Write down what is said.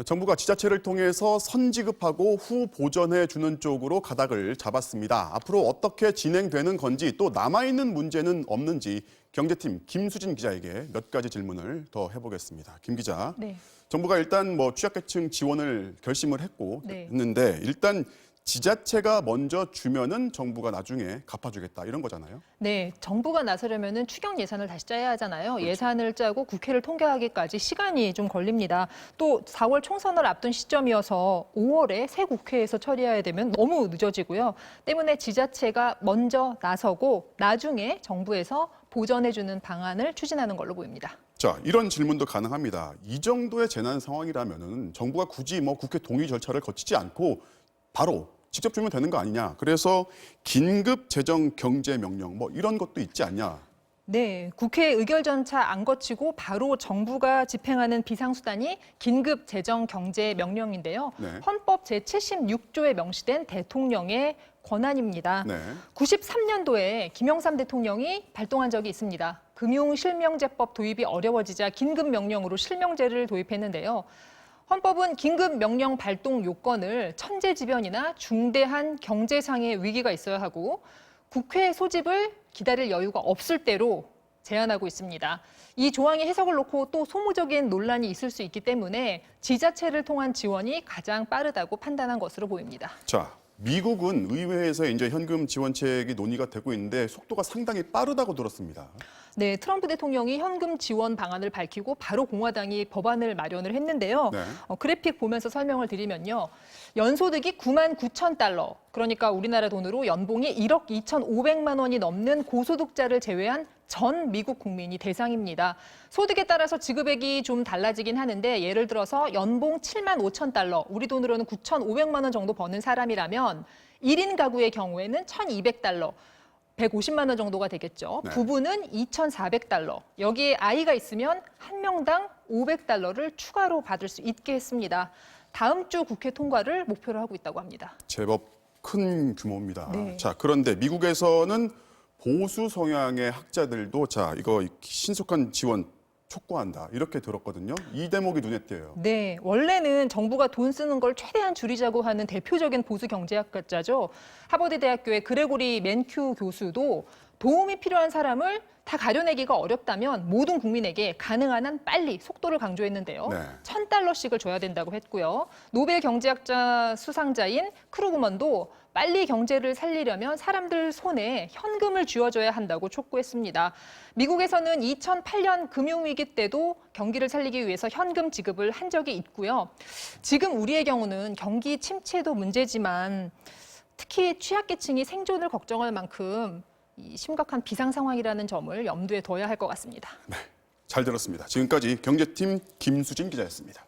정부가 지자체를 통해서 선지급하고 후 보전해주는 쪽으로 가닥을 잡았습니다. 앞으로 어떻게 진행되는 건지 또 남아있는 문제는 없는지 경제팀 김수진 기자에게 몇 가지 질문을 더 해보겠습니다. 김 기자, 네. 정부가 일단 취약계층 지원을 결심을 네. 했는데 일단 지자체가 먼저 주면은 정부가 나중에 갚아주겠다 이런 거잖아요. 네, 정부가 나서려면은 추경 예산을 다시 짜야 하잖아요. 그렇죠. 예산을 짜고 국회를 통과하기까지 시간이 좀 걸립니다. 또 4월 총선을 앞둔 시점이어서 5월에 새 국회에서 처리해야 되면 너무 늦어지고요. 때문에 지자체가 먼저 나서고 나중에 정부에서 보전해주는 방안을 추진하는 걸로 보입니다. 자, 이런 질문도 가능합니다. 이 정도의 재난 상황이라면은 정부가 굳이 국회 동의 절차를 거치지 않고 바로 직접 주면 되는 거 아니냐. 그래서 긴급 재정 경제 명령 이런 것도 있지 않냐. 네, 국회 의결 절차 안 거치고 바로 정부가 집행하는 비상수단이 긴급 재정 경제 명령인데요. 네. 헌법 제76조에 명시된 대통령의 권한입니다. 네. 93년도에 김영삼 대통령이 발동한 적이 있습니다. 금융실명제법 도입이 어려워지자 긴급명령으로 실명제를 도입했는데요. 헌법은 긴급명령 발동 요건을 천재지변이나 중대한 경제상의 위기가 있어야 하고 국회 소집을 기다릴 여유가 없을 때로 제한하고 있습니다. 이 조항의 해석을 놓고 또 소모적인 논란이 있을 수 있기 때문에 지자체를 통한 지원이 가장 빠르다고 판단한 것으로 보입니다. 자, 미국은 의회에서 이제 현금 지원책이 논의가 되고 있는데 속도가 상당히 빠르다고 들었습니다. 네, 트럼프 대통령이 현금 지원 방안을 밝히고 바로 공화당이 법안을 마련을 했는데요. 네. 그래픽 보면서 설명을 드리면요. 연소득이 9만 9천 달러, 그러니까 우리나라 돈으로 연봉이 1억 2,500만 원이 넘는 고소득자를 제외한 전 미국 국민이 대상입니다. 소득에 따라서 지급액이 좀 달라지긴 하는데 예를 들어서 연봉 7만 5천 달러, 우리 돈으로는 9,500만 원 정도 버는 사람이라면 1인 가구의 경우에는 1,200달러, 150만 원 정도가 되겠죠. 네. 부부는 2,400달러. 여기에 아이가 있으면 한 명당 500달러를 추가로 받을 수 있게 했습니다. 다음 주 국회 통과를 목표로 하고 있다고 합니다. 제법 큰 규모입니다. 네. 자, 그런데 미국에서는 보수 성향의 학자들도 이거 신속한 지원 촉구한다 이렇게 들었거든요. 이 대목이 눈에 띄어요. 네, 원래는 정부가 돈 쓰는 걸 최대한 줄이자고 하는 대표적인 보수 경제학자죠. 하버드 대학교의 그레고리 맨큐 교수도 도움이 필요한 사람을 다 가려내기가 어렵다면 모든 국민에게 가능한 한 빨리 속도를 강조했는데요. 네. 1,000달러씩을 줘야 된다고 했고요. 노벨 경제학자 수상자인 크루그먼도 빨리 경제를 살리려면 사람들 손에 현금을 쥐어줘야 한다고 촉구했습니다. 미국에서는 2008년 금융위기 때도 경기를 살리기 위해서 현금 지급을 한 적이 있고요. 지금 우리의 경우는 경기 침체도 문제지만 특히 취약계층이 생존을 걱정할 만큼 심각한 비상 상황이라는 점을 염두에 둬야 할 것 같습니다. 네, 잘 들었습니다. 지금까지 경제팀 김수진 기자였습니다.